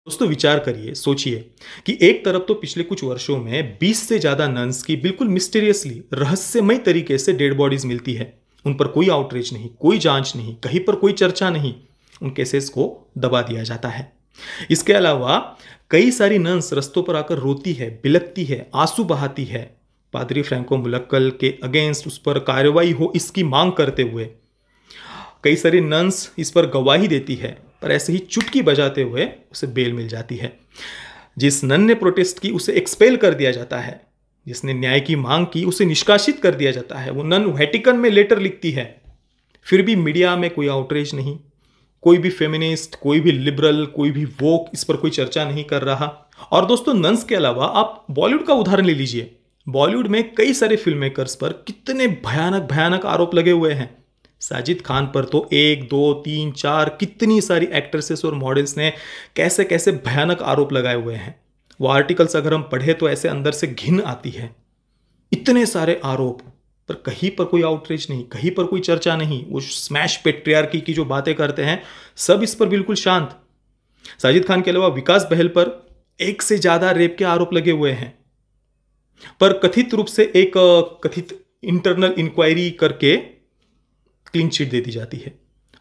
दोस्तों विचार करिए, सोचिए कि एक तरफ तो पिछले कुछ वर्षों में 20 से ज्यादा नन्स की बिल्कुल मिस्टीरियसली, रहस्यमय तरीके से डेड बॉडीज मिलती है। उन पर कोई आउटरीच नहीं, कोई जांच नहीं, कहीं पर कोई चर्चा नहीं, उन केसेस को दबा दिया जाता है। इसके अलावा कई सारी नन्स रस्तों पर आकर रोती है, बिलखती है, आंसू बहाती है, पादरी फ्रैंको मुलक्कल के अगेंस्ट उस पर कार्रवाई हो इसकी मांग करते हुए। कई सारी नन्स इस पर गवाही देती है, पर ऐसे ही चुटकी बजाते हुए उसे बेल मिल जाती है। जिस नन ने प्रोटेस्ट की उसे एक्सपेल कर दिया जाता है, जिसने न्याय की मांग की उसे निष्कासित कर दिया जाता है। वो नन वेटिकन में लेटर लिखती है, फिर भी मीडिया में कोई आउटरीच नहीं, कोई भी फेमिनिस्ट, कोई भी लिबरल, कोई भी वोक इस पर कोई चर्चा नहीं कर रहा। और दोस्तों नन्स के अलावा आप बॉलीवुड का उदाहरण ले लीजिए। बॉलीवुड में कई सारे फिल्म मेकर्स पर कितने भयानक भयानक आरोप लगे हुए हैं। साजिद खान पर तो 1, 2, 3, 4 कितनी सारी एक्ट्रेसेस और मॉडल्स ने कैसे कैसे भयानक आरोप लगाए हुए हैं। वो आर्टिकल्स अगर हम पढ़े तो ऐसे अंदर से घिन आती है। इतने सारे आरोप, पर कहीं पर कोई आउटरीच नहीं, कहीं पर कोई चर्चा नहीं। वो स्मैश पेट्रियार्की की जो बातें करते हैं सब इस पर बिल्कुल शांत। साजिद खान के अलावा विकास बहल पर 1 से ज्यादा रेप के आरोप लगे हुए हैं, पर कथित रूप से एक कथित इंटरनल इंक्वायरी करके क्लीन चिट दे दी जाती है।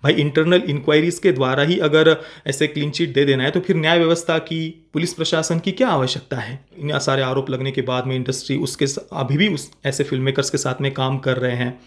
भाई इंटरनल इंक्वायरीज के द्वारा ही अगर ऐसे क्लीन चिट दे देना है तो फिर न्याय व्यवस्था की, पुलिस प्रशासन की क्या आवश्यकता है। इन सारे आरोप लगने के बाद में इंडस्ट्री उसके अभी भी उस ऐसे फिल्म मेकर्स के साथ में काम कर रहे हैं।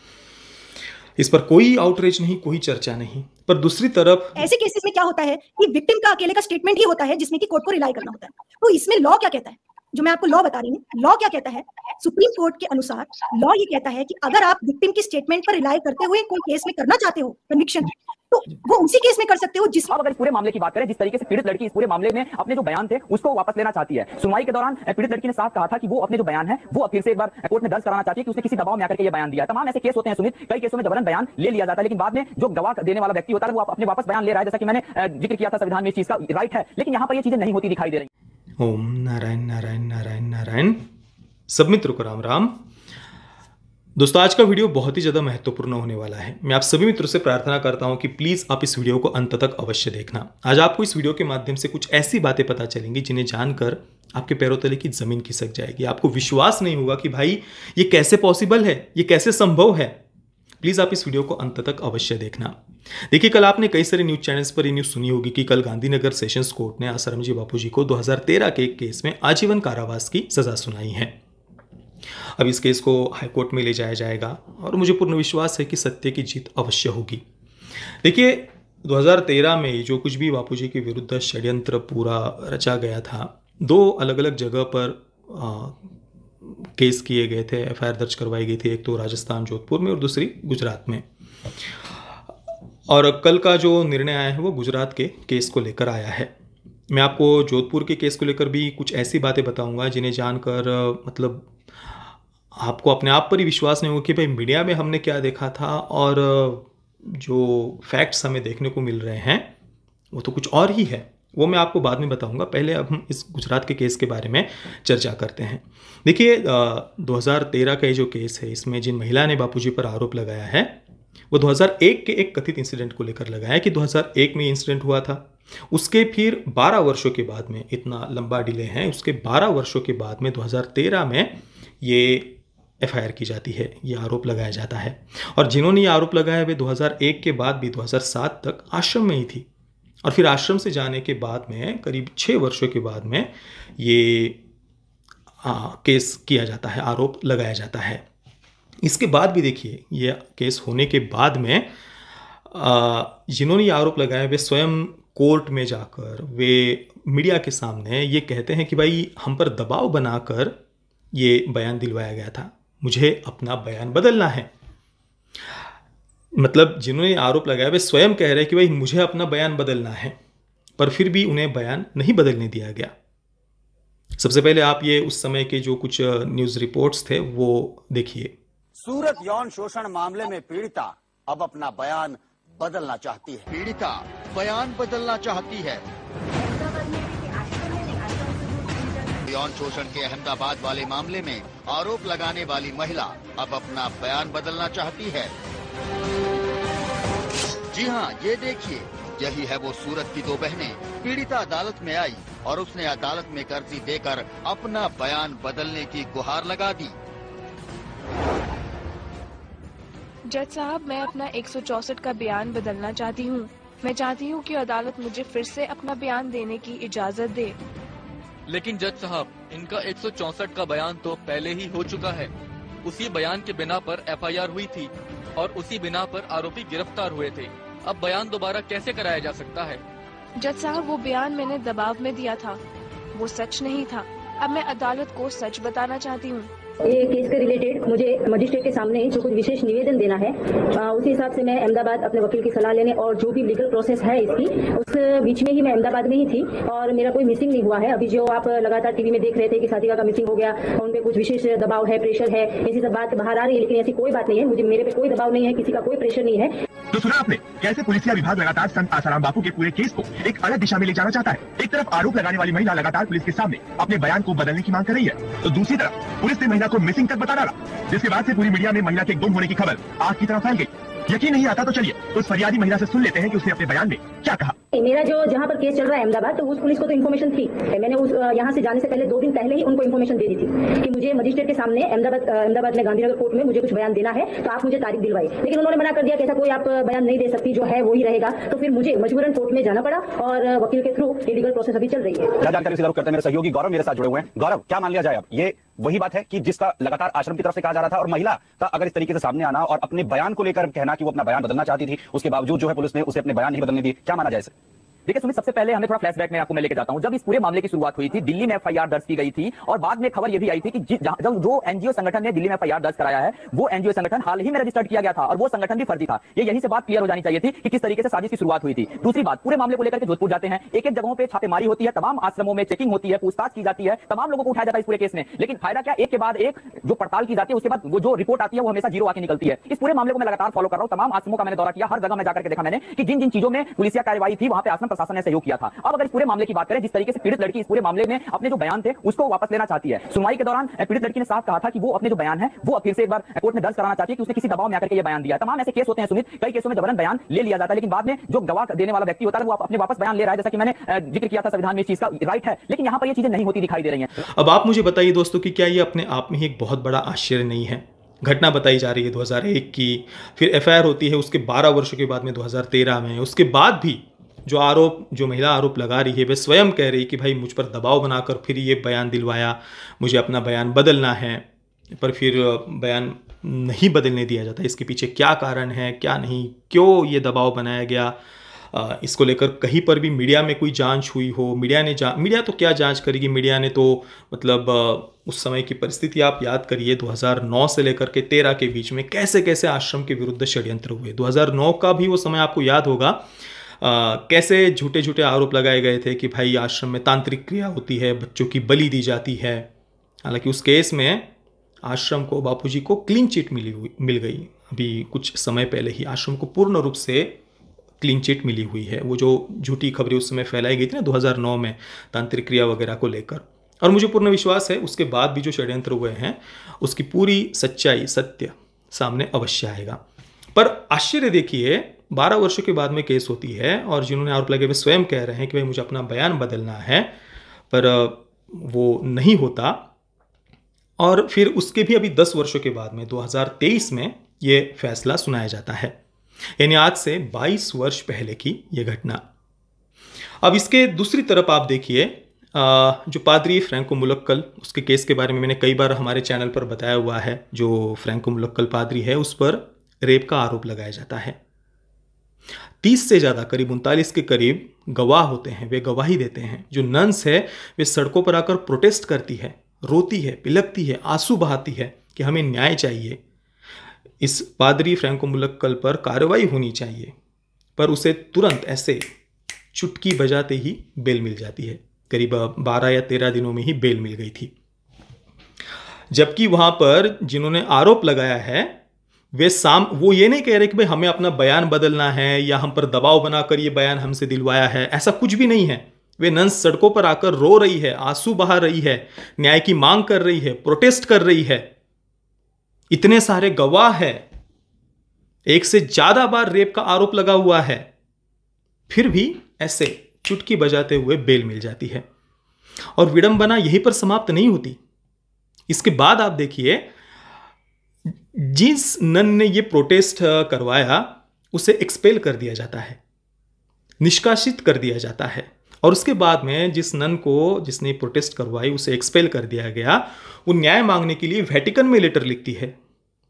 इस पर कोई आउटरीच नहीं, कोई चर्चा नहीं। पर दूसरी तरफ ऐसे केसेस में क्या होता है कि विक्टिम का अकेले का स्टेटमेंट ही होता है जिसमें कि कोर्ट को रिलाई करना होता है। तो इसमें लॉ क्या कहता है, जो मैं आपको लॉ बता रही हूँ, लॉ क्या कहता है, सुप्रीम कोर्ट के अनुसार लॉ ये कहता है कि अगर आप विक्टिम की स्टेटमेंट पर रिलाई करते हुए कोई केस में करना चाहते हो कन्विक्शन, तो वो उसी केस में कर सकते हो जिस। अब अगर पूरे मामले की बात करें, जिस तरीके से पीड़ित लड़की इस पूरे मामले में अपने जो बयान थे उसको वापस लेना चाहती है। सुनवाई के दौरान पीड़ित लड़की ने साफ कहा था कि वो अपने जो बयान है वो फिर से एक बार कोर्ट में दर्ज कराना चाहती है कि उसने किसी दबाव में आकर के ये बयान दिया। तमाम ऐसे केस होते हैं सुमित, कई केसों में जबरन बयान ले लिया जाता है, लेकिन बाद में जो गवाह देने वाला व्यक्ति होता है वो अपने वापस बयान ले रहा है। जैसा कि मैंने जिक्र किया था, संविधान में इस चीज का राइट है, लेकिन यहाँ पर ये चीजें नहीं होती दिखाई दे रही। ओम नारायण नारायण नारायण नारायण। सब मित्रों को राम राम। दोस्तों आज का वीडियो बहुत ही ज़्यादा महत्वपूर्ण होने वाला है। मैं आप सभी मित्रों से प्रार्थना करता हूं कि प्लीज़ आप इस वीडियो को अंत तक अवश्य देखना। आज आपको इस वीडियो के माध्यम से कुछ ऐसी बातें पता चलेंगी जिन्हें जानकर आपके पैरों तले की ज़मीन खिसक जाएगी। आपको विश्वास नहीं होगा कि भाई ये कैसे पॉसिबल है, ये कैसे संभव है। प्लीज़ आप इस वीडियो को अंत तक अवश्य देखना। देखिए कल आपने कई सारे न्यूज़ चैनल्स पर ये न्यूज़ सुनी होगी कि कल गांधीनगर सेशंस कोर्ट ने आसारामजी बापूजी को 2013 के एक केस में आजीवन कारावास की सज़ा सुनाई है। अब इस केस को हाईकोर्ट में ले जाया जाएगा और मुझे पूर्ण विश्वास है कि सत्य की जीत अवश्य होगी। देखिए 2013 में जो कुछ भी बापूजी के विरुद्ध षड्यंत्र पूरा रचा गया था, 2 अलग अलग जगह पर केस किए गए थे, एफआईआर दर्ज करवाई गई थी। एक तो राजस्थान जोधपुर में और दूसरी गुजरात में। और कल का जो निर्णय आया है वो गुजरात के केस को लेकर आया है। मैं आपको जोधपुर के केस को लेकर भी कुछ ऐसी बातें बताऊंगा जिन्हें जानकर मतलब आपको अपने आप पर ही विश्वास नहीं होगा कि भाई मीडिया में हमने क्या देखा था और जो फैक्ट्स हमें देखने को मिल रहे हैं वो तो कुछ और ही है। वो मैं आपको बाद में बताऊंगा। पहले अब हम इस गुजरात के केस के बारे में चर्चा करते हैं। देखिए 2013 का ये जो केस है, इसमें जिन महिला ने बापूजी पर आरोप लगाया है वो 2001 के एक कथित इंसिडेंट को लेकर लगाया कि 2001 में इंसिडेंट हुआ था। उसके फिर 12 वर्षों के बाद में, इतना लंबा डिले है, उसके 12 वर्षों के बाद में 2013 में ये एफआईआर की जाती है, ये आरोप लगाया जाता है। और जिन्होंने ये आरोप लगाया वे 2001 के बाद भी 2007 तक आश्रम में ही थी। और फिर आश्रम से जाने के बाद में करीब 6 वर्षों के बाद में ये केस किया जाता है, आरोप लगाया जाता है। इसके बाद भी देखिए ये केस होने के बाद में जिन्होंने ये आरोप लगाया वे स्वयं कोर्ट में जाकर वे मीडिया के सामने ये कहते हैं कि भाई हम पर दबाव बनाकर ये बयान दिलवाया गया था, मुझे अपना बयान बदलना है। मतलब जिन्होंने आरोप लगाया वे स्वयं कह रहे हैं कि भाई मुझे अपना बयान बदलना है, पर फिर भी उन्हें बयान नहीं बदलने दिया गया। सबसे पहले आप ये उस समय के जो कुछ न्यूज़ रिपोर्ट्स थे वो देखिए। सूरत यौन शोषण मामले में पीड़िता अब अपना बयान बदलना चाहती है। पीड़िता बयान बदलना चाहती है। यौन शोषण के अहमदाबाद वाले मामले में आरोप लगाने वाली महिला अब अपना बयान बदलना चाहती है। जी हाँ, ये देखिए, यही है वो सूरत की 2 बहनें। पीड़िता अदालत में आई और उसने अदालत में कर्जी देकर अपना बयान बदलने की गुहार लगा दी। जज साहब, मैं अपना 164 का बयान बदलना चाहती हूँ। मैं चाहती हूँ कि अदालत मुझे फिर से अपना बयान देने की इजाजत दे। लेकिन जज साहब, इनका 164 का बयान तो पहले ही हो चुका है। उसी बयान के बिना पर FIR हुई थी और उसी बिना पर आरोपी गिरफ्तार हुए थे। अब बयान दोबारा कैसे कराया जा सकता है? जज साहब, वो बयान मैंने दबाव में दिया था, वो सच नहीं था। अब मैं अदालत को सच बताना चाहती हूँ। ये केस के रिलेटेड मुझे मजिस्ट्रेट के सामने जो कुछ विशेष निवेदन देना है, उसी हिसाब से मैं अहमदाबाद अपने वकील की सलाह लेने और जो भी लीगल प्रोसेस है इसकी, उस बीच में ही मैं अहमदाबाद में ही थी और मेरा कोई मिसिंग नहीं हुआ है। अभी जो आप लगातार टीवी में देख रहे थे कि साथीका का मिसिंग हो गया, उन पे कुछ विशेष दबाव है, प्रेशर है, ऐसी सब बात बाहर आ रही है, लेकिन ऐसी कोई बात नहीं है। मुझे मेरे पे कोई दबाव नहीं है, किसी का कोई प्रेशर नहीं है। तो सुना आपने कैसे पुलिसिया विभाग लगातार संत आसाराम बापू के पूरे केस को एक अलग दिशा में ले जाना चाहता है। एक तरफ आरोप लगाने वाली महिला लगातार पुलिस के सामने अपने बयान को बदलने की मांग कर रही है, तो दूसरी तरफ पुलिस ने महिला को मिसिंग तक बता डाला, जिसके बाद से पूरी मीडिया में महिला के गुम होने की खबर आग की तरह फैल गई। यकीन नहीं आता तो चलिए उस फरियादी महिला से सुन लेते हैं कि उसने अपने बयान में क्या कहा। मेरा जो जहाँ पर केस चल रहा है अहमदाबाद, तो उस पुलिस को तो इन्फॉर्मेशन थी। मैंने उस यहाँ से जाने से पहले 2 दिन पहले ही उनको इन्फॉर्मेशन दे दी थी कि मुझे मजिस्ट्रेट के सामने अहमदाबाद में गांधीनगर कोर्ट में मुझे कुछ बयान देना है, तो आप मुझे तारीख दिलवाई। लेकिन उन्होंने मना कर दिया कि ऐसा कोई आप बयान नहीं दे सकती, जो है वही रहेगा। तो फिर मुझे मजबूरन कोर्ट में जाना पड़ा और वकील के थ्रू लीगल प्रोसेस अभी चल रही है। जानकारी से करते हैं मेरे सहयोगी गौरव मेरे साथ जुड़े हुए हैं। गौरव, क्या मान लिया जाए अब ये वही बात है कि जिसका लगातार आश्रम की तरफ से कहा जा रहा था, और महिला का अगर इस तरीके से सामने आना और अपने बयान को लेकर कहना कि वो अपना बयान बदलना चाहती थी, उसके बावजूद जो है पुलिस ने उसे अपने बयान नहीं बदलने दी, क्या माना जाए इसे? देखिए सुमित, सबसे पहले हमें थोड़ा फ्लैशबैक में आपको मैं लेके जाता हूं। जब इस पूरे मामले की शुरुआत हुई थी, दिल्ली में FIR दर्ज की गई थी और बाद में खबर यह भी आई थी कि जब जो NGO संगठन ने दिल्ली में FIR दर्ज कराया है, वो NGO संगठन हाल ही में रजिस्टर्ड किया गया था और वो संगठन भी फर्जी था। ये यहीं से बात क्लियर हो जानी चाहिए थी कि किस तरीके से साजिश की शुरुआत हुई थी। दूसरी बात, पूरे मामले को लेकर के जोधपुर जाते हैं, एक एक जगहों पे छापेमारी होती है, तमाम आश्रमों में चेकिंग होती है, पूछताछ की जाती है, तमाम लोगों को उठाया जाता है इस पूरे केस में। लेकिन फायदा क्या, एक के बाद एक जो पड़ताल की जाती है, उसके बाद वो जो रिपोर्ट आती है वो हमेशा जीरो आके निकलती है। इस पूरे मामले को मैं लगातार फॉलो कर रहा हूं, तमाम आश्रमों का मैंने दौरा किया, हर जगह में जाकर के देखा मैंने कि जिन जिन चीजों में पुलिसिया कार्रवाई थी वहां पे आश्रम प्रशासन ने सहयोग किया था। अब अगर इस पूरे मामले की बात करें, जिस तरीके से पीड़ित लड़की इस पूरे मामले में अपने जो बयान थे उसको वापस लेना चाहती है। सुनवाई के दौरान पीड़ित लड़की ने साफ कहा था कि वो अपने जो बयान है वो फिर से एक बार कोर्ट में दर्ज कराना चाहती है कि उसने किसी दबाव में आकर के ये बयान दिया है। तमाम ऐसे केस होते हैं सुमित, कई केसों में जबरन बयान ले लिया जाता है, लेकिन बाद में जो गवाह देने वाला व्यक्ति होता है वो अपने वापस बयान ले रहा है, जैसा कि मैंने जिक्र किया था संविधान में इस चीज का राइट है, लेकिन यहाँ पर ये चीजें नहीं होती दिखाई दे रही हैं। अब आप मुझे बताइए दोस्तों कि क्या ये अपने आप में ही एक बहुत बड़ा आश्चर्य नहीं है? घटना बताई जा रही है 2001 की, फिर FIR होती है उसके 12 वर्षों के बाद में 2013 में, उसके बाद भी जो महिला आरोप लगा रही है वे स्वयं कह रही कि भाई मुझ पर दबाव बनाकर फिर ये बयान दिलवाया, मुझे अपना बयान बदलना है, पर फिर बयान नहीं बदलने दिया जाता। इसके पीछे क्या कारण है, क्या नहीं, क्यों ये दबाव बनाया गया, इसको लेकर कहीं पर भी मीडिया में कोई जांच हुई हो? मीडिया तो क्या जांच करेगी, मीडिया ने तो मतलब उस समय की परिस्थिति आप याद करिए, 2009 से लेकर के 13 के बीच में कैसे कैसे आश्रम के विरुद्ध षड्यंत्र हुए। 2009 का भी वो समय आपको याद होगा, कैसे झूठे झूठे आरोप लगाए गए थे कि भाई आश्रम में तांत्रिक क्रिया होती है, बच्चों की बलि दी जाती है। हालांकि उस केस में आश्रम को, बापूजी को क्लीन चिट मिल गई। अभी कुछ समय पहले ही आश्रम को पूर्ण रूप से क्लीन चिट मिली हुई है। वो जो झूठी खबरें उस समय फैलाई गई थी ना 2009 में तांत्रिक क्रिया वगैरह को लेकर, और मुझे पूर्ण विश्वास है उसके बाद भी जो षड्यंत्र हुए हैं उसकी पूरी सच्चाई, सत्य सामने अवश्य आएगा। पर आश्चर्य देखिए, 12 वर्षों के बाद में केस होती है और जिन्होंने आरोप लगाए वे स्वयं कह रहे हैं कि भाई मुझे अपना बयान बदलना है, पर वो नहीं होता। और फिर उसके भी अभी 10 वर्षों के बाद में 2023 में ये फैसला सुनाया जाता है, यानी आज से 22 वर्ष पहले की ये घटना। अब इसके दूसरी तरफ आप देखिए, जो पादरी फ्रैंको मुलक्कल, उसके केस के बारे में मैंने कई बार हमारे चैनल पर बताया हुआ है। जो फ्रैंको मुलक्कल पादरी है उस पर रेप का आरोप लगाया जाता है। 30 से ज़्यादा, करीब 39 के करीब गवाह होते हैं, वे गवाही देते हैं। जो नन्स है वे सड़कों पर आकर प्रोटेस्ट करती है, रोती है, बिलखती है, आंसू बहाती है कि हमें न्याय चाहिए, इस पादरी फ्रैंको मुलक्कल पर कार्रवाई होनी चाहिए। पर उसे तुरंत ऐसे चुटकी बजाते ही बेल मिल जाती है। करीब 12 या 13 दिनों में ही बेल मिल गई थी। जबकि वहां पर जिन्होंने आरोप लगाया है वो ये नहीं कह रहे कि भाई हमें अपना बयान बदलना है या हम पर दबाव बनाकर ये बयान हमसे दिलवाया है, ऐसा कुछ भी नहीं है। वे नन्स सड़कों पर आकर रो रही है, आंसू बहा रही है, न्याय की मांग कर रही है, प्रोटेस्ट कर रही है। इतने सारे गवाह है, 1 से ज्यादा बार रेप का आरोप लगा हुआ है, फिर भी ऐसे चुटकी बजाते हुए बेल मिल जाती है। और विडंबना यहीं पर समाप्त नहीं होती। इसके बाद आप देखिए, जिस नन ने ये प्रोटेस्ट करवाया उसे एक्सपेल कर दिया जाता है, निष्कासित कर दिया जाता है। और उसके बाद में जिस नन को जिसने प्रोटेस्ट करवाई उसे एक्सपेल कर दिया गया। वो न्याय मांगने के लिए वेटिकन में लेटर लिखती है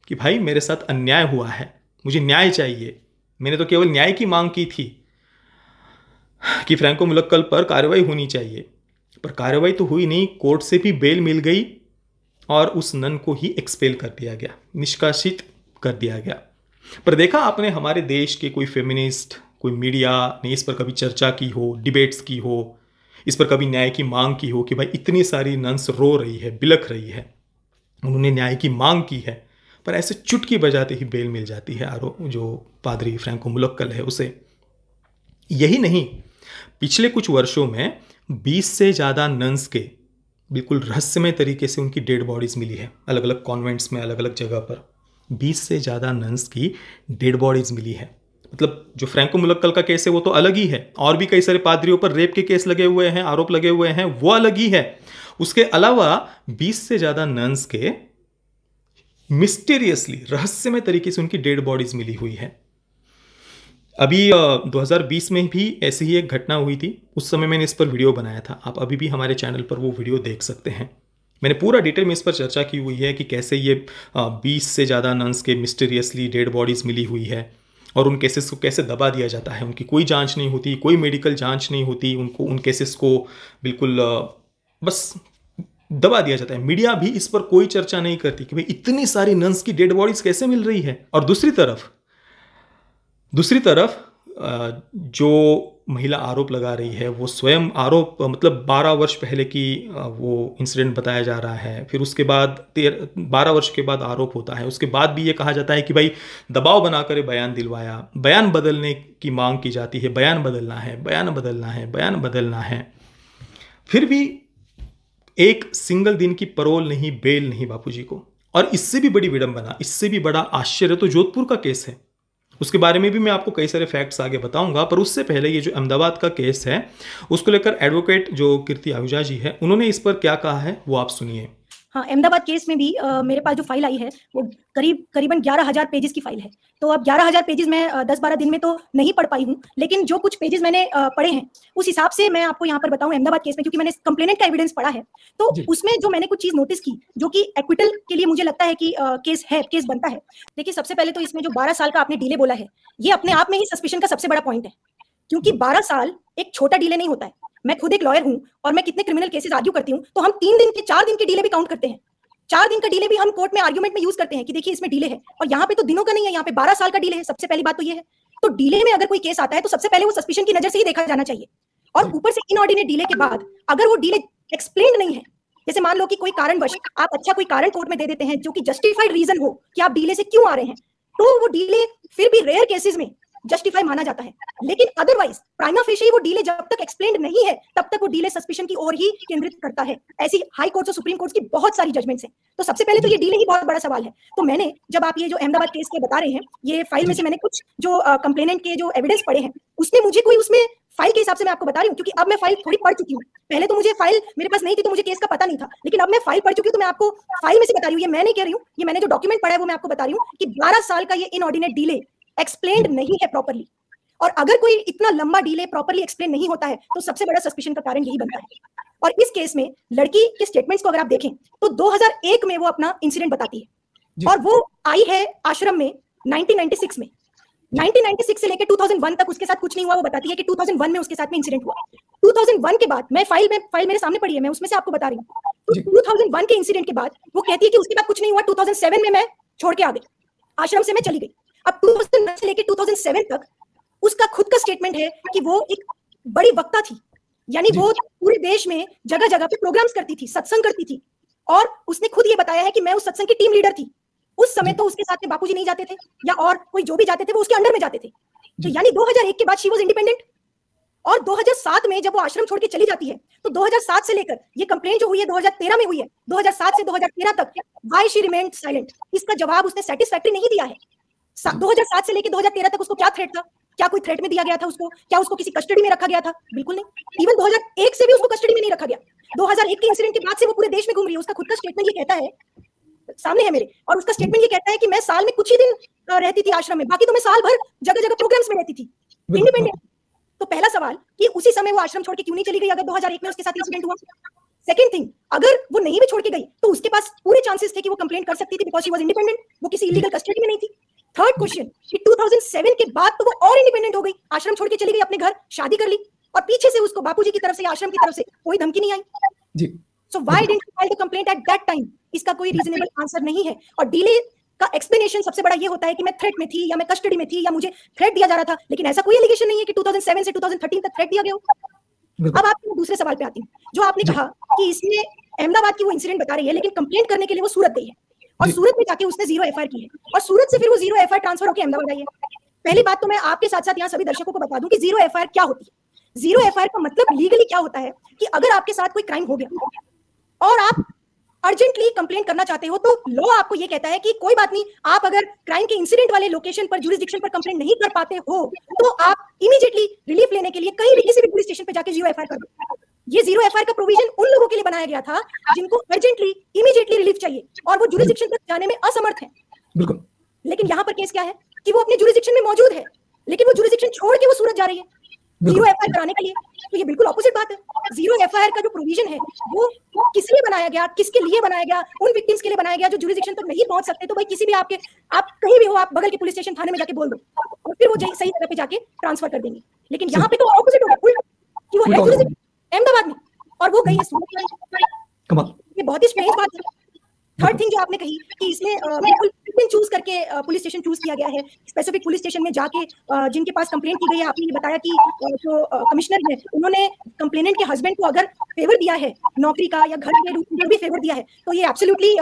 कि भाई मेरे साथ अन्याय हुआ है, मुझे न्याय चाहिए। मैंने तो केवल न्याय की मांग की थी कि फ्रैंको मुलक्कल पर कार्रवाई होनी चाहिए, पर कार्रवाई तो हुई नहीं। कोर्ट से भी बेल मिल गई और उस नन को ही एक्सपेल कर दिया गया, निष्कासित कर दिया गया। पर देखा आपने हमारे देश के कोई फेमिनिस्ट, कोई मीडिया ने इस पर कभी चर्चा की हो, डिबेट्स की हो, इस पर कभी न्याय की मांग की हो कि भाई इतनी सारी नन्स रो रही है, बिलख रही है, उन्होंने न्याय की मांग की है, पर ऐसे चुटकी बजाते ही बेल मिल जाती है जो पादरी फ्रैंको मुलक्कल है उसे। यही नहीं, पिछले कुछ वर्षों में 20 से ज़्यादा नन्स के बिल्कुल रहस्यमय तरीके से उनकी डेड बॉडीज़ मिली है अलग अलग कॉन्वेंट्स में, अलग अलग जगह पर 20 से ज़्यादा नन्स की डेड बॉडीज़ मिली है। मतलब जो फ्रैंको मुलक्कल का केस है वो तो अलग ही है, और भी कई सारे पादरियों पर रेप के केस लगे हुए हैं, आरोप लगे हुए हैं, वो अलग ही है। उसके अलावा 20 से ज़्यादा नन्स के मिस्टीरियसली, रहस्यमय तरीके से उनकी डेड बॉडीज़ मिली हुई है। अभी 2020 में भी ऐसी ही एक घटना हुई थी, उस समय मैंने इस पर वीडियो बनाया था, आप अभी भी हमारे चैनल पर वो वीडियो देख सकते हैं। मैंने पूरा डिटेल में इस पर चर्चा की हुई है कि कैसे ये 20 से ज़्यादा नन्स के मिस्टीरियसली डेड बॉडीज़ मिली हुई है और उन केसेस को कैसे दबा दिया जाता है। उनकी कोई जांच नहीं होती, कोई मेडिकल जांच नहीं होती, उनको उन केसेस को बिल्कुल बस दबा दिया जाता है। मीडिया भी इस पर कोई चर्चा नहीं करती कि भाई इतनी सारी नन्स की डेड बॉडीज़ कैसे मिल रही है। और दूसरी तरफ जो महिला आरोप लगा रही है वो स्वयं आरोप, मतलब 12 वर्ष पहले की वो इंसिडेंट बताया जा रहा है। फिर उसके बाद 12 वर्ष के बाद आरोप होता है, उसके बाद भी ये कहा जाता है कि भाई दबाव बनाकर बयान दिलवाया, बयान बदलने की मांग की जाती है, बयान बदलना है, बयान बदलना है, बयान बदलना है। फिर भी एक सिंगल दिन की परोल नहीं, बेल नहीं बापूजी को। और इससे भी बड़ी विडंबना, इससे भी बड़ा आश्चर्य तो जोधपुर का केस है। उसके बारे में भी मैं आपको कई सारे फैक्ट्स आगे बताऊंगा, पर उससे पहले ये जो अहमदाबाद का केस है उसको लेकर एडवोकेट जो कीर्ति आहूजा जी है उन्होंने इस पर क्या कहा है वो आप सुनिए। हाँ, अहमदाबाद केस में भी मेरे पास जो फाइल आई है वो करीबन 11,000 पेजेस की फाइल है। तो अब 11,000 पेजेस मैं 10-12 दिन में तो नहीं पढ़ पाई हूँ, लेकिन जो कुछ पेजेस मैंने पढ़े हैं उस हिसाब से मैं आपको यहाँ पर बताऊँ। अहमदाबाद केस में क्योंकि मैंने कंप्लेनेंट का एविडेंस पढ़ा है, तो उसमें जो मैंने कुछ चीज नोटिस की जो कि एक्विटल के लिए मुझे लगता है कि केस बनता है। देखिए, सबसे पहले तो इसमें जो 12 साल का आपने डिले बोला है, ये अपने आप में ही सस्पिशन का सबसे बड़ा पॉइंट है, क्योंकि 12 साल एक छोटा डिले नहीं होता है। मैं खुद एक लॉयर हूं और मैं कितने क्रिमिनल केसेस आर्ग्यू करती हूं, तो हम 3 दिन के 4 दिन के डिले भी काउंट करते हैं। 4 दिन का डिले भी हम कोर्ट में आर्गुमेंट में यूज करते हैं कि देखिए इसमें डिले है, और यहाँ पे तो दिनों का नहीं है, यहाँ पे 12 साल का डिले है। सबसे पहली बात तो ये है। तो डिले में अगर कोई केस आता है तो सबसे पहले वो सस्पिशन की नजर से ही देखा जाना चाहिए, और ऊपर से इनऑर्डिनेट डिले के बाद अगर वो डिले एक्सप्लेन्ड नहीं है, जैसे मान लो कि कोई कारणवश आप अच्छा कोई कारण कोर्ट में दे देते हैं जो कि जस्टिफाइड रीजन हो कि आप डिले से क्यों आ रहे हैं, तो वो डिले फिर भी रेयर केसेस में जस्टिफाई माना जाता है। लेकिन अदरवाइज प्राइमा फेशी वो डिले जब तक एक्सप्लेन्ड नहीं है तब तक वो डिले सस्पिशन की ओर ही केंद्रित करता है। ऐसी हाई कोर्ट और सुप्रीम कोर्ट की बहुत सारी जजमेंट्स हैं। तो सबसे पहले तो ये डिले ही बहुत बड़ा सवाल है। तो मैंने जब आप ये जो अहमदाबाद केस के बता रहे हैं, ये फाइल में से मैंने कुछ जो कंप्लेनेंट के जो एविडेंस पढ़े हैं उसमें मुझे कोई उसमें फाइल के हिसाब से मैं आपको बता रही हूँ, क्योंकि अब मैं फाइल थोड़ी पढ़ चुकी हूँ। पहले तो मुझे फाइल मेरे पास नहीं थी तो मुझे केस का पता नहीं था, लेकिन अब मैं फाइल पढ़ चुकी हूँ तो मैं आपको फाइल में से बता रही हूँ। ये मैं नहीं कह रही हूँ, ये मैंने जो डॉक्यूमेंट पढ़ा है वो मैं आपको बता रही हूँ कि 12 साल का ये इनऑर्डिनेट डिले एक्सप्लेन्ड नहीं है प्रॉपर्ली। और अगर कोई इतना लंबा डिले प्रॉपर्ली एक्सप्लेन नहीं होता है तो सबसे बड़ा सस्पिशन का कारण यही बनता है। और इस केस में लड़की के स्टेटमेंट्स को अगर आप देखें तो 2001 में वो अपना इंसिडेंट बताती है, और वो आई है आश्रम में 1996 में। 1996 से लेकर 2001 तक उसके साथ कुछ नहीं हुआ। वो बताती है कि 2001 में उसके साथ में इंसिडेंट हुआ। 2001 के बाद मैं फाइल मेरे सामने पड़ी है, मैं उसमें से आपको बता रही हूँ। तो 2001 के इंसिडेंट के बाद वो कहती है कि उसके बाद कुछ नहीं हुआ। 2007 में मैं छोड़ के आ गई, आश्रम से मैं चली गई। अब 2009 से लेकर 2007 तक उसका खुद का स्टेटमेंट है कि वो एक बड़ी वक्ता थी, यानी वो पूरे देश में जगह जगह पे प्रोग्राम्स करती थी, सत्संग करती थी, और उसने खुद ये बताया है कि मैं उस सत्संग की टीम लीडर थी। उस समय तो उसके साथ में बापूजी नहीं जाते थे या और कोई जो भी जाते थे वो उसके अंडर में जाते थे। तो यानी 2001 के बाद शी वाज इंडिपेंडेंट, और 2007 में जब वो आश्रम छोड़ के चली जाती है तो 2007 से लेकर ये कंप्लेंट जो हुई है 2013 में हुई है, 2007 से 2013 तक व्हाई शी रिमेन्ड साइलेंट, इसका जवाब उसने सेटिस्फैक्टरी नहीं दिया है। 2007 से लेकर 2013 तक उसको क्या थ्रेट था, क्या कोई थ्रेट में दिया गया था उसको, क्या उसको किसी कस्टडी में रखा गया था? बिल्कुल नहीं। इवन 2001 से भी उसको कस्टडी में नहीं रखा गया। 2001 के इंसिडेंट के बाद से वो पूरे देश में घूम रही है। उसका खुद का स्टेटमेंट ये कहता है, सामने है मेरे, और उसका स्टेटमेंट ये कहता है कि मैं साल में कुछ ही दिन रहती थी आश्रम में, बाकी तो मैं साल भर जगह जगह प्रोग्राम्स में रहती थी, इंडिपेंडेंट। तो पहला सवाल कि उसी समय वो आश्रम छोड़ के क्यों नहीं चली गई अगर 2001 में उसके साथ इंसिडेंट हुआ। सेकंड थिंग, अगर वो नहीं भी छोड़ के गई तो उसके पास पूरे चांसेस थे कि वो कंप्लेंट कर सकती थी बिकॉज शी वाज इंडिपेंडेंट, वो किसी इलीगल कस्टडी में नहीं थी। थर्ड क्वेश्चन कि 2007 के बाद तो वो और इंडिपेंडेंट हो गई, आश्रम छोड़ के चली गई, अपने घर शादी कर ली, और पीछे से उसको बापूजी की तरफ से, आश्रम की तरफ से कोई धमकी नहीं आई जी। So why didn't you file the complaint at that time? इसका कोई रीजनेबल आंसर नहीं है। और डिले का एक्सप्लेनेशन सबसे बड़ा ये होता है कि मैं थ्रेट में थी या मैं कस्टडी में थी या मुझे थ्रेट दिया जा रहा था, लेकिन ऐसा कोई एलिगेशन नहीं है कि 2007 से 2013 तक थ्रेट दिया गया हो। अब आपको दूसरे सवाल पे आती हूँ, जो आपने कहा कि इसमें अहमदाबाद की वो इंसिडेंट बता रही है, लेकिन कंप्लेंट करने के लिए वो सूरत गई है और सूरत में जाके उसने 0 एफआईआर की है, और सूरत से फिर वो 0 एफआईआर ट्रांसफर होकर अहमदाबाद आई है। पहली बात तो मैं आपके साथ साथ यहाँ सभी दर्शकों को बता दूं कि 0 एफआईआर क्या होती है। 0 एफआईआर का मतलब लीगली क्या होता है कि अगर आपके साथ कोई क्राइम हो गया और आप अर्जेंटली कंप्लेंट करना चाहते हो, तो लॉ आपको ये कहता है कि कोई बात नहीं, आप अगर क्राइम के इंसिडेंट वाले लोकेशन पर, जुरिसडिक्शन पर कंप्लेंट नहीं कर पाते हो, तो आप इमीडिएटली रिलीफ लेने के लिए कहीं भी किसी भी पुलिस स्टेशन पे जाके 0 एफआईआर कर दो। ये 0 एफआईआर का प्रोविजन उन लोगों के लिए बनाया गया था जिनको अर्जेंटली इमीडिएटली रिलीफ चाहिए और वो जुरिसडिक्शन तक जाने में असमर्थ है। बिल्कुल। लेकिन यहाँ पर केस क्या है कि वो अपने जुरिसडिक्शन में मौजूद है, लेकिन वो जुरिसडिक्शन छोड़ के वो सूरत जा रही है 0 एफआईआर कराने के लिए। तो ये बिल्कुल ऑपोजिट बात है। 0 एफआईआर का जो प्रोविजन है वो किस लिए बनाया गया, किसके लिए बनाया गया? उन विक्टिम्स के लिए बनाया गया जो जुरिसडिक्शन तक नहीं पहुंच सकते। तो भाई किसी भी आप कहीं भी हो, आप बगल के पुलिस स्टेशन, थाने में जाके बोल दो और फिर वो सही जगह पे जाके ट्रांसफर कर देंगे। लेकिन यहाँ पे तो ऑपोजिट होगा, कि वो है जुरिसडिक्शन अहमदाबाद में और वो गई है सूरत। ये बहुत ही स्ट्रेंज बात है। थर्ड थिंग जो आपने कही कि इसमें बिल्कुल चूज करके पुलिस स्टेशन चूज किया गया है, स्पेसिफिक पुलिस स्टेशन में जाके जिनके पास कंप्लेंट की गई है। आपने ये बताया कि जो कमिश्नर है उन्होंने कंप्लेनेंट के हस्बैंड को अगर फेवर दिया है नौकरी का या घर के रूप में भी फेवर दिया है, तो ये एब्सोल्युटली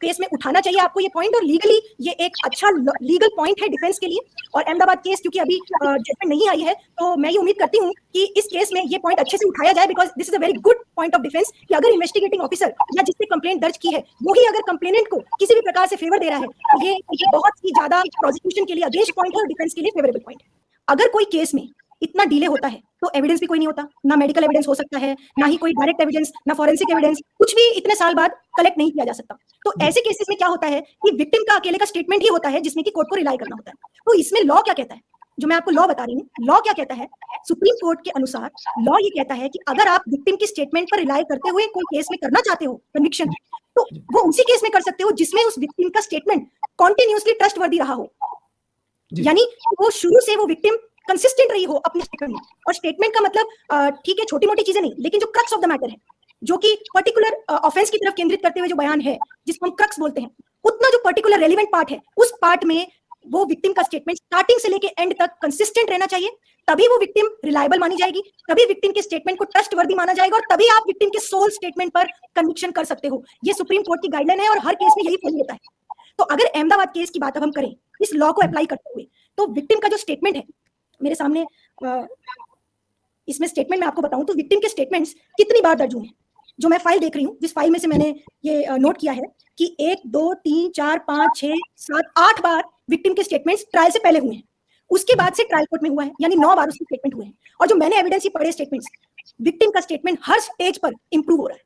केस में उठाना चाहिए आपको ये पॉइंट, और लीगली ये एक अच्छा लीगल पॉइंट है डिफेंस के लिए। और अहमदाबाद केस क्योंकि अभी जजमेंट नहीं आई है, तो मैं ये उम्मीद करती हूँ कि इस केस में ये पॉइंट अच्छे से उठाया जाए, because this is a very good point of defence कि अगर इन्वेस्टिगेटिंग ऑफिसर या जिसने कंप्लेंट दर्ज की है वही अगर कंप्लेनेंट को किसी भी प्रकार से फेवर दे रहा है, तो ये बहुत ही ज्यादा प्रोसिक्यूशन के लिए अगेंस्ट पॉइंट है और डिफेंस के लिए फेवरेबल पॉइंट है। अगर कोई केस में इतना डिले होता है तो एविडेंस भी कोई नहीं होता, ना मेडिकल एविडेंस हो सकता है, ना ही कोई डायरेक्ट एविडेंस, ना फॉरेंसिक एविडेंस, कुछ भी इतने साल बाद कलेक्ट नहीं किया जा सकता। तो ऐसे केसेस में क्या होता है कि विक्टिम का अकेले का स्टेटमेंट ही होता है जिसमें कि कोर्ट को रिलाई करना होता है। तो इसमें लॉ क्या कहता है, जो मैं आपको लॉ बता रही हूँ, लॉ क्या कहता है? सुप्रीम कोर्ट के अनुसार लॉ ये कहता है कि अगर आप विक्टिम की स्टेटमेंट पर रिलाई करते हुए कोई केस में करना चाहते हो कन्विक्शन, तो वो उसी केस में कर सकते हो जिसमें उस विक्टिम का स्टेटमेंट कॉन्टिन्यूअसली ट्रस्टवर्दी रहा हो, यानी वो शुरू से वो विक्टिम कंसिस्टेंट रही हो अपने स्टेटमेंट में। और स्टेटमेंट का मतलब ठीक है, छोटी मोटी चीजें नहीं, लेकिन जो क्रक्स ऑफ द मैटर है, जो कि पर्टिकुलर ऑफेंस की तरफ केंद्रित करते हुए जो बयान है जिसको हम क्रक्स बोलते हैं, उतना जो पर्टिकुलर रेलिवेंट पार्ट है उस पार्ट में वो विक्टिम का स्टेटमेंट स्टार्टिंग से लेके एंड तक कंसिस्टेंट रहना चाहिए, तभी वो विक्टिम रिलायबल मानी जाएगी, तभी विक्टिम के स्टेटमेंट को ट्रस्टवर्दी माना जाएगा, और तभी आप विक्टिम के सोल स्टेटमेंट पर कन्विक्शन कर सकते हो। ये सुप्रीम कोर्ट की गाइडलाइन है और हर केस में यही फॉलो होता है। तो अगर अहमदाबाद केस की बात अब हम करें इस लॉ को अप्लाई करते हुए, तो विक्टिम का जो स्टेटमेंट है मेरे सामने, इसमें स्टेटमेंट मैं आपको बताऊं तो विक्टिम के स्टेटमेंट्स कितनी बार दर्ज हुए हैं, जो मैं फाइल देख रही हूँ, जिस फाइल में से मैंने ये नोट किया है कि 1 2 3 4 5 6 7 8 बार विक्टिम के स्टेटमेंट्स ट्रायल से पहले हुए हैं, उसके बाद से ट्रायल कोर्ट में हुआ है, यानी 9 बार उसके स्टेटमेंट हुए हैं। और जो मैंने एविडेंस ही पढ़े स्टेटमेंट्स, विक्टिम का स्टेटमेंट हर स्टेज पर इंप्रूव हो रहा है,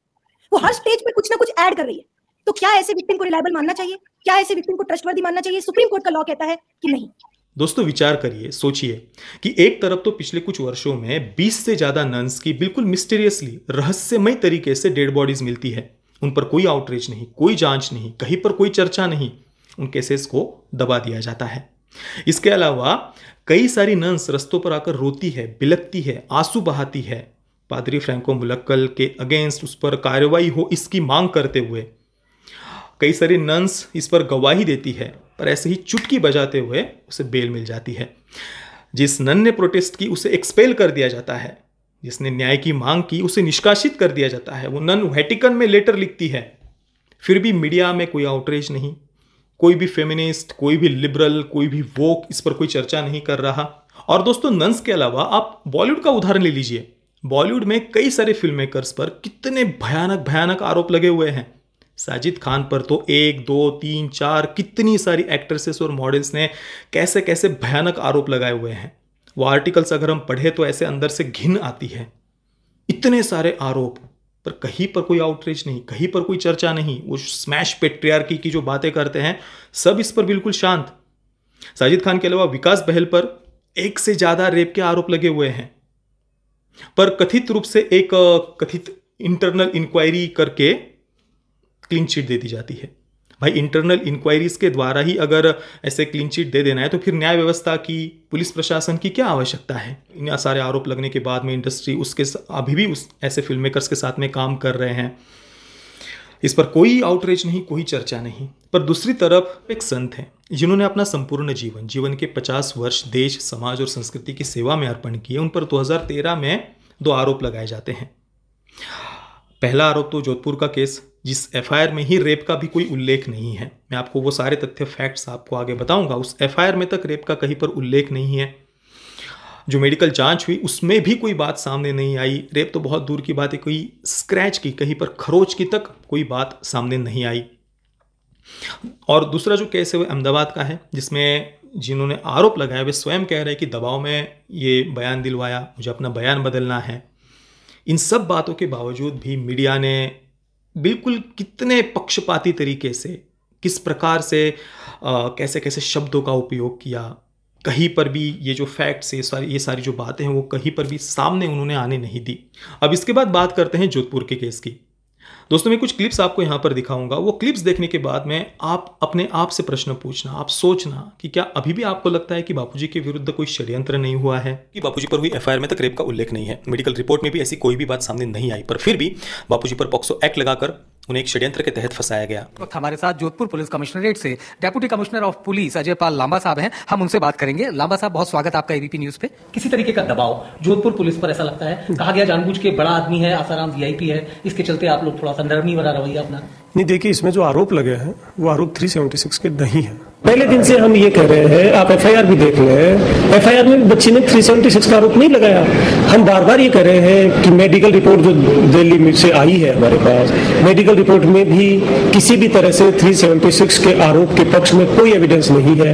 वो हर स्टेज पर कुछ ना कुछ ऐड कर रही है। तो क्या ऐसे विक्टिम को रिलायबल मानना चाहिए? क्या ऐसे विक्टिम को ट्रस्टवर्दी मानना चाहिए? सुप्रीम कोर्ट का लॉ कहता है कि नहीं। दोस्तों विचार करिए, सोचिए कि एक तरफ तो पिछले कुछ वर्षों में 20 से ज्यादा नन्स की बिल्कुल मिस्टीरियसली, रहस्यमय तरीके से डेड बॉडीज मिलती है, उन पर कोई आउटरीच नहीं, कोई जांच नहीं, कहीं पर कोई चर्चा नहीं, उन केसेस को दबा दिया जाता है। इसके अलावा कई सारी नन्स रस्तों पर आकर रोती है, बिलखती है, आंसू बहाती है, पादरी फ्रैंको मुलक्कल के अगेंस्ट उस पर कार्रवाई हो इसकी मांग करते हुए। कई सारी नन्स इस पर गवाही देती है, पर ऐसे ही चुटकी बजाते हुए उसे बेल मिल जाती है। जिस नन ने प्रोटेस्ट की उसे एक्सपेल कर दिया जाता है, जिसने न्याय की मांग की उसे निष्कासित कर दिया जाता है। वो नन वेटिकन में लेटर लिखती है, फिर भी मीडिया में कोई आउटरीच नहीं, कोई भी फेमिनिस्ट, कोई भी लिबरल, कोई भी वोक इस पर कोई चर्चा नहीं कर रहा। और दोस्तों नन्स के अलावा आप बॉलीवुड का उदाहरण ले लीजिए। बॉलीवुड में कई सारे फिल्म मेकर्स पर कितने भयानक भयानक आरोप लगे हुए हैं। साजिद खान पर तो 1 2 3 4 कितनी सारी एक्ट्रेसेस और मॉडल्स ने कैसे कैसे भयानक आरोप लगाए हुए हैं। वो आर्टिकल्स अगर हम पढ़े तो ऐसे अंदर से घिन आती है, इतने सारे आरोप, पर कहीं पर कोई आउटरीच नहीं, कहीं पर कोई चर्चा नहीं। वो स्मैश पेट्रियार्की की जो बातें करते हैं सब इस पर बिल्कुल शांत। साजिद खान के अलावा विकास बहल पर 1 से ज्यादा रेप के आरोप लगे हुए हैं, पर कथित रूप से एक कथित इंटरनल इंक्वायरी करके क्लीन चिट दे दी जाती है। भाई इंटरनल इंक्वायरीज के द्वारा ही अगर ऐसे क्लीन चिट दे देना है तो फिर न्याय व्यवस्था की, पुलिस प्रशासन की क्या आवश्यकता है? इन सारे आरोप लगने के बाद में इंडस्ट्री उसके अभी भी ऐसे फिल्म मेकर्स के साथ में काम कर रहे हैं। इस पर कोई आउटरीच नहीं, कोई चर्चा नहीं। पर दूसरी तरफ एक संत हैं जिन्होंने अपना संपूर्ण जीवन के 50 वर्ष देश, समाज और संस्कृति की सेवा में अर्पण किए। उन पर 2013 में 2 आरोप लगाए जाते हैं। पहला आरोप तो जोधपुर का केस, जिस एफआईआर में ही रेप का भी कोई उल्लेख नहीं है। मैं आपको वो सारे तथ्य फैक्ट्स आपको आगे बताऊंगा। उस एफआईआर में तक रेप का कहीं पर उल्लेख नहीं है। जो मेडिकल जांच हुई उसमें भी कोई बात सामने नहीं आई। रेप तो बहुत दूर की बात है, कोई स्क्रैच की, कहीं पर खरोच की तक कोई बात सामने नहीं आई। और दूसरा जो केस है वो अहमदाबाद का है, जिसमें जिन्होंने आरोप लगाया वे स्वयं कह रहे हैं कि दबाव में ये बयान दिलवाया, मुझे अपना बयान बदलना है। इन सब बातों के बावजूद भी मीडिया ने बिल्कुल कितने पक्षपाती तरीके से, किस प्रकार से कैसे कैसे शब्दों का उपयोग किया, कहीं पर भी ये जो फैक्ट्स ये सारी जो बातें हैं वो कहीं पर भी सामने उन्होंने आने नहीं दी। अब इसके बाद बात करते हैं जोधपुर के केस की। दोस्तों मैं कुछ क्लिप्स आपको यहाँ पर दिखाऊंगा। वो क्लिप्स देखने के बाद में आप अपने आप से प्रश्न पूछना, आप सोचना कि क्या अभी भी आपको लगता है कि बापूजी के विरुद्ध कोई षड्यंत्र नहीं हुआ है, कि बापूजी पर हुई एफआईआर में तक रेप का उल्लेख नहीं है, मेडिकल रिपोर्ट में भी ऐसी कोई भी बात सामने नहीं आई, पर फिर भी बापूजी पर पॉक्सो एक्ट लगाकर उन्हें एक षड्यंत्र के तहत फंसाया गया। वक्त हमारे साथ जोधपुर पुलिस कमिश्नरेट से deputy commissioner of police Ajay Pal Lamba साहब हैं। हम उनसे बात करेंगे। लांबा साहब, बहुत स्वागत आपका एबीपी न्यूज पे। किसी तरीके का दबाव जोधपुर पुलिस पर ऐसा लगता है? कहा गया जानबूझ के, बड़ा आदमी है, आसाराम वीआईपी है, इसके चलते आप लोग थोड़ा सा नरमी वाला रवैया अपना। नहीं, देखिए इसमें जो आरोप लगे हैं वो आरोप 376 के नहीं है। पहले दिन से हम ये कह रहे हैं, आप एफआईआर भी देख लें, एफआईआर में बच्ची ने 376 का आरोप नहीं लगाया। हम बार बार ये कह रहे हैं कि मेडिकल रिपोर्ट जो दिल्ली से आई है हमारे पास, मेडिकल रिपोर्ट में भी किसी भी तरह से 376 के आरोप के पक्ष में कोई एविडेंस नहीं है।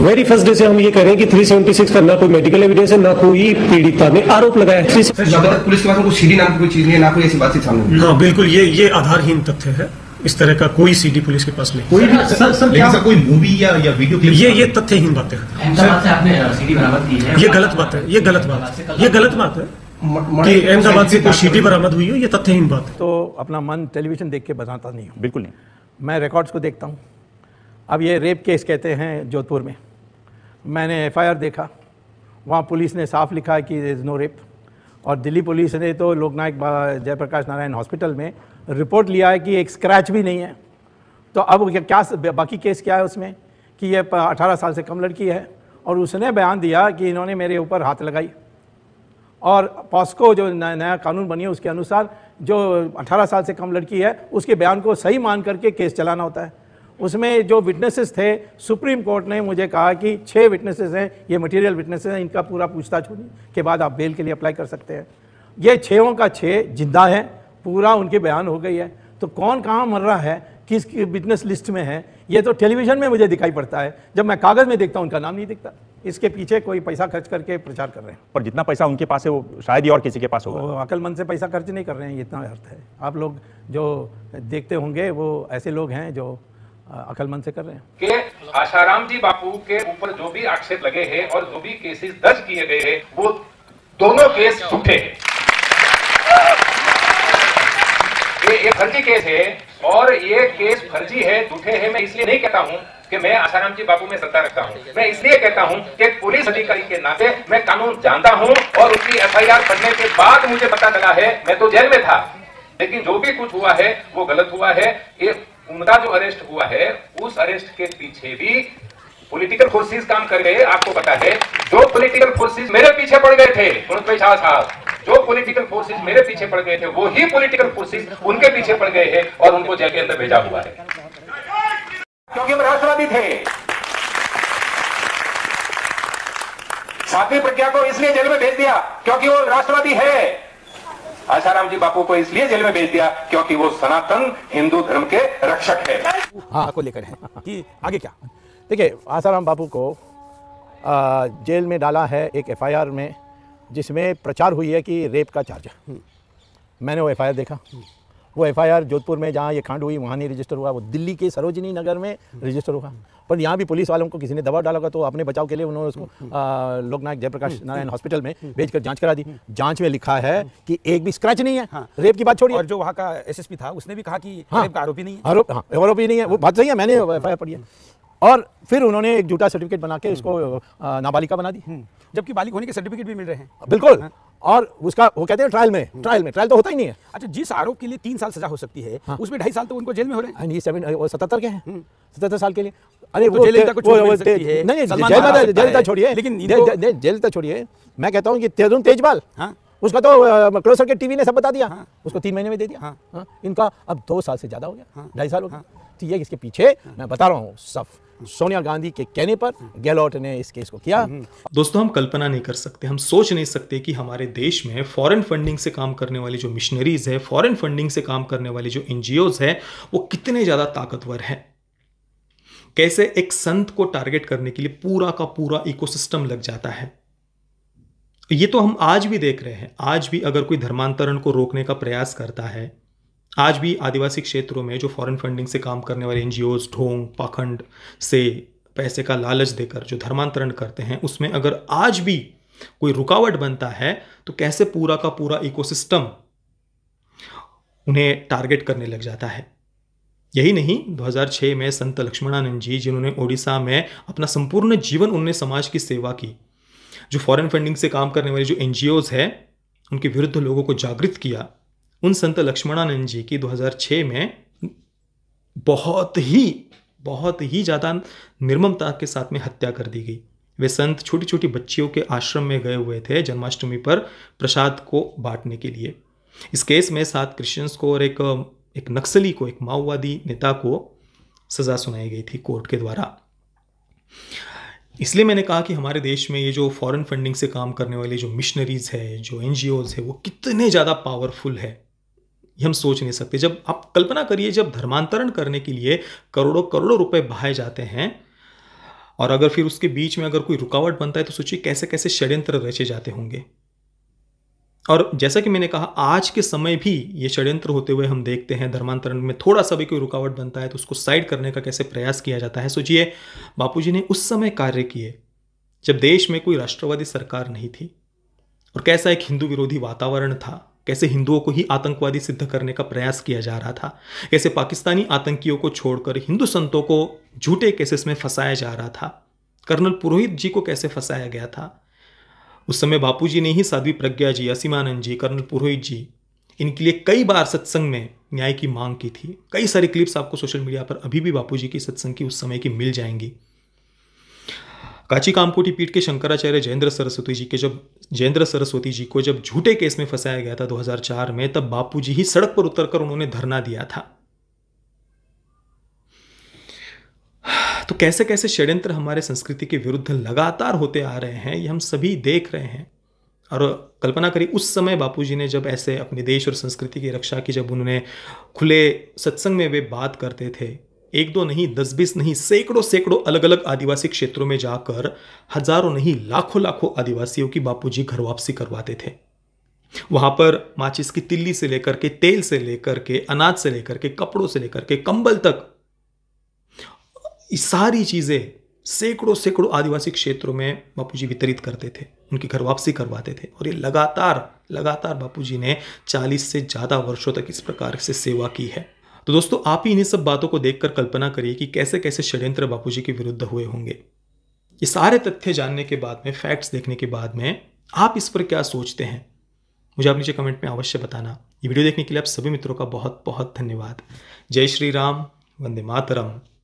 वेरी फर्स्ट डे से हम ये कह रहे हैं कि 376 का ना कोई मेडिकल एविडेंस है, ना कोई पीड़िता ने आरोप लगाया है। पुलिस के पास कोई सीडी नाम की कोई चीज नहीं है, ना कोई ऐसी बात सामने। हाँ बिल्कुल, ये आधारहीन तथ्य है। इस तरह का कोई सीडी पुलिस के पास नहीं। कोई भी सर कोई मूवी या वीडियो क्लिप, ये तथ्यहीन बातें हैं। अहमदाबाद से आपने सीडी बरामद की है, ये गलत बात है। ये गलत बात है कि अहमदाबाद से कोई सीडी बरामद हुई हो, ये तथ्यहीन बात है। तो अपना मन टेलीविजन देख के बनाता नहीं हूँ, बिल्कुल नहीं। मैं रिकॉर्ड्स को देखता हूँ। अब ये रेप केस कहते हैं जोधपुर में, मैंने एफआईआर देखा, वहाँ पुलिस ने साफ लिखा है कि देयर इज नो रेप। और दिल्ली पुलिस ने तो लोकनायक जयप्रकाश नारायण हॉस्पिटल में रिपोर्ट लिया है कि एक स्क्रैच भी नहीं है। तो अब क्या बाकी केस क्या है उसमें कि ये 18 साल से कम लड़की है और उसने बयान दिया कि इन्होंने मेरे ऊपर हाथ लगाई। और पॉस्को जो नया कानून बनी है उसके अनुसार जो 18 साल से कम लड़की है उसके बयान को सही मान करके केस चलाना होता है। उसमें जो विटनेसेस थे, सुप्रीम कोर्ट ने मुझे कहा कि 6 विटनेसेस हैं, ये मटेरियल विटनेसेस हैं, इनका पूरा पूछताछ होने के बाद आप बेल के लिए अप्लाई कर सकते हैं। ये 6 का 6 जिंदा है, पूरा उनके बयान हो गई है। तो कौन कहाँ मर रहा है, किस विटनेस लिस्ट में है, ये तो टेलीविजन में मुझे दिखाई पड़ता है। जब मैं कागज में देखता हूँ उनका नाम नहीं दिखता। इसके पीछे कोई पैसा खर्च करके प्रचार कर रहे हैं। पर जितना पैसा उनके पास है वो शायद ही और किसी के पास होगा। वो अकलमंद से पैसा खर्च नहीं कर रहे हैं, ये इतना अर्थ है। आप लोग जो देखते होंगे वो ऐसे लोग हैं जो अकलमंद से कर रहे हैं। कि आसाराम जी बापू के ऊपर जो भी आक्षेप लगे हैं और जो भी केसेस दर्ज किए गए हैं वो दोनों केस झूठे हैं। ये फर्जी केस है और ये केस फर्जी है, झूठे है। मैं इसलिए नहीं कहता हूं कि मैं आसाराम जी बापू में श्रद्धा रखता हूं, मैं इसलिए कहता हूं कि पुलिस अधिकारी के नाते मैं कानून जानता हूं और उसकी एफआईआर पढ़ने के बाद मुझे पता चला है, मैं तो जेल में था, लेकिन जो भी कुछ हुआ है वो गलत हुआ है। ये उनका जो अरेस्ट हुआ है उस अरेस्ट के पीछे भी पॉलिटिकल फोर्सेस काम कर गए। आपको पता है जो पॉलिटिकल फोर्सेस मेरे पीछे पड़ गए थे, शाह साहब, जो पॉलिटिकल फोर्सेस मेरे पीछे पड़ गए थे वो ही पॉलिटिकल फोर्सेस उनके पीछे पड़ गए हैं और उनको जेल के अंदर भेजा हुआ है, क्योंकि वो राष्ट्रवादी थे। साध्वी प्रज्ञा को इसलिए जेल में भेज दिया क्योंकि वो राष्ट्रवादी है। आसाराम जी बापू को इसलिए जेल में भेज दिया क्योंकि वो सनातन हिंदू धर्म के रक्षक है। हाँ को लेकर है कि आगे क्या। देखिए, आसाराम बापू को जेल में डाला है एक एफआईआर में जिसमें प्रचार हुई है कि रेप का चार्ज है। मैंने वो FIR देखा। वो FIR जोधपुर में जहाँ ये कांड हुई वहाँ नहीं रजिस्टर हुआ, वो दिल्ली के सरोजिनी नगर में रजिस्टर हुआ। पर यहाँ भी पुलिस वालों को किसी ने दबाव डाला होगा, तो अपने बचाव के लिए उन्होंने उसको लोकनायक जयप्रकाश नारायण हॉस्पिटल में भेजकर जांच करा दी। जांच में लिखा है कि एक भी स्क्रैच नहीं है। रेप की बात छोड़िए। और जो वहाँ का SSP था उसने भी कहा कि रेप का आरोपी नहीं है। आरोपी नहीं है, वो बात सही है, मैंने FIR पढ़ी है। और फिर उन्होंने एक झूठा सर्टिफिकेट बना के उसको नाबालिगा बना दी, जबकि बालिग होने के सर्टिफिकेट भी मिल रहे हैं। बिल्कुल। और उसका वो कहते हैं ट्रायल तो होता ही नहीं है। अच्छा, जिस आरोप के लिए 3 साल सजा हो सकती है, उसमें 2.5 साल तो उनको जेल में हो रहे हैं। ये 77 के हैं, 77 साल के लिए। अरे तो जेल तक छोड़िए, लेकिन जेल तक छोड़िए, मैं कहता हूँ कि तरुण तेजपाल, उसका तो क्लोजर के टीवी ने सब बता दिया, उसको 3 महीने में दे दिया। इनका अब 2 साल से ज्यादा हो गया, 2.5 साल हो गया। तो ये इसके पीछे मैं बता रहा हूँ सब सोनिया गांधी के कहने पर गहलोत ने इस केस को किया। दोस्तों, हम कल्पना नहीं कर सकते, हम सोच नहीं सकते कि हमारे देश में फॉरेन फंडिंग से काम करने वाली जो मिशनरीज है, फॉरेन फंडिंग से काम करने वाली जो NGOs है, वो कितने ज्यादा ताकतवर है। कैसे एक संत को टारगेट करने के लिए पूरा का पूरा इकोसिस्टम लग जाता है। ये तो हम आज भी देख रहे हैं। आज भी अगर कोई धर्मांतरण को रोकने का प्रयास करता है, आज भी आदिवासी क्षेत्रों में जो फॉरेन फंडिंग से काम करने वाले NGOs ढोंग पाखंड से पैसे का लालच देकर जो धर्मांतरण करते हैं, उसमें अगर आज भी कोई रुकावट बनता है तो कैसे पूरा का पूरा इकोसिस्टम उन्हें टारगेट करने लग जाता है। यही नहीं, 2006 में संत लक्ष्मणानंद जी, जिन्होंने ओडिशा में अपना संपूर्ण जीवन उन्होंने समाज की सेवा की, जो फॉरेन फंडिंग से काम करने वाले जो NGOs है उनके विरुद्ध लोगों को जागृत किया, उन संत लक्ष्मणानंद जी की 2006 में बहुत ही ज़्यादा निर्ममता के साथ में हत्या कर दी गई। वे संत छोटी छोटी बच्चियों के आश्रम में गए हुए थे जन्माष्टमी पर प्रसाद को बांटने के लिए। इस केस में 7 क्रिश्चियंस को और एक नक्सली को, एक माओवादी नेता को सजा सुनाई गई थी कोर्ट के द्वारा। इसलिए मैंने कहा कि हमारे देश में ये जो फॉरेन फंडिंग से काम करने वाले जो मिशनरीज है, जो NGOs है, वो कितने ज़्यादा पावरफुल है, ये हम सोच नहीं सकते। जब आप कल्पना करिए, जब धर्मांतरण करने के लिए करोड़ों करोड़ों रुपए बहाए जाते हैं और अगर फिर उसके बीच में अगर कोई रुकावट बनता है तो सोचिए कैसे कैसे षड्यंत्र रचे जाते होंगे। और जैसा कि मैंने कहा, आज के समय भी ये षड्यंत्र होते हुए हम देखते हैं। धर्मांतरण में थोड़ा सा भी कोई रुकावट बनता है तो उसको साइड करने का कैसे प्रयास किया जाता है। सोचिए, बापूजी ने उस समय कार्य किए जब देश में कोई राष्ट्रवादी सरकार नहीं थी और कैसा एक हिंदू विरोधी वातावरण था, कैसे हिंदुओं को ही आतंकवादी सिद्ध करने का प्रयास किया जा रहा था, कैसे पाकिस्तानी आतंकियों को छोड़कर हिंदू संतों को झूठे केसेस में फंसाया जा रहा था, कर्नल पुरोहित जी को कैसे फंसाया गया था। उस समय बापूजी ने ही साध्वी प्रज्ञा जी, असीमानंद जी, कर्नल पुरोहित जी, इनके लिए कई बार सत्संग में न्याय की मांग की थी। कई सारी क्लिप्स आपको सोशल मीडिया पर अभी भी बापूजी की सत्संग की उस समय की मिल जाएंगी। काची कामकोटी पीठ के शंकराचार्य जयेंद्र सरस्वती जी को जब झूठे केस में फंसाया गया था 2004 में, तब बापूजी ही सड़क पर उतरकर उन्होंने धरना दिया था। तो कैसे कैसे षड्यंत्र हमारे संस्कृति के विरुद्ध लगातार होते आ रहे हैं, ये हम सभी देख रहे हैं। और कल्पना करिए, उस समय बापूजी ने जब ऐसे अपने देश और संस्कृति की रक्षा की, जब उन्होंने खुले सत्संग में वे बात करते थे, 1-2 नहीं, 10-20 नहीं, सैकड़ों अलग अलग आदिवासी क्षेत्रों में जाकर हजारों नहीं, लाखों आदिवासियों की बापूजी घर वापसी करवाते थे। वहां पर माचिस की तिल्ली से लेकर के, तेल से लेकर के, अनाज से लेकर के, कपड़ों से लेकर के, कंबल तक, ये सारी चीजें सैकड़ों आदिवासी क्षेत्रों में बापूजी वितरित करते थे, उनकी घर वापसी करवाते थे। और ये लगातार बापूजी ने 40 से ज्यादा वर्षों तक इस प्रकार से सेवा की है। तो दोस्तों, आप ही इन्हीं सब बातों को देखकर कल्पना करिए कि कैसे कैसे षड्यंत्र बापूजी के विरुद्ध हुए होंगे। ये सारे तथ्य जानने के बाद में, फैक्ट्स देखने के बाद में, आप इस पर क्या सोचते हैं, मुझे आप नीचे कमेंट में अवश्य बताना। ये वीडियो देखने के लिए आप सभी मित्रों का बहुत बहुत धन्यवाद। जय श्री राम, वंदे मातरम।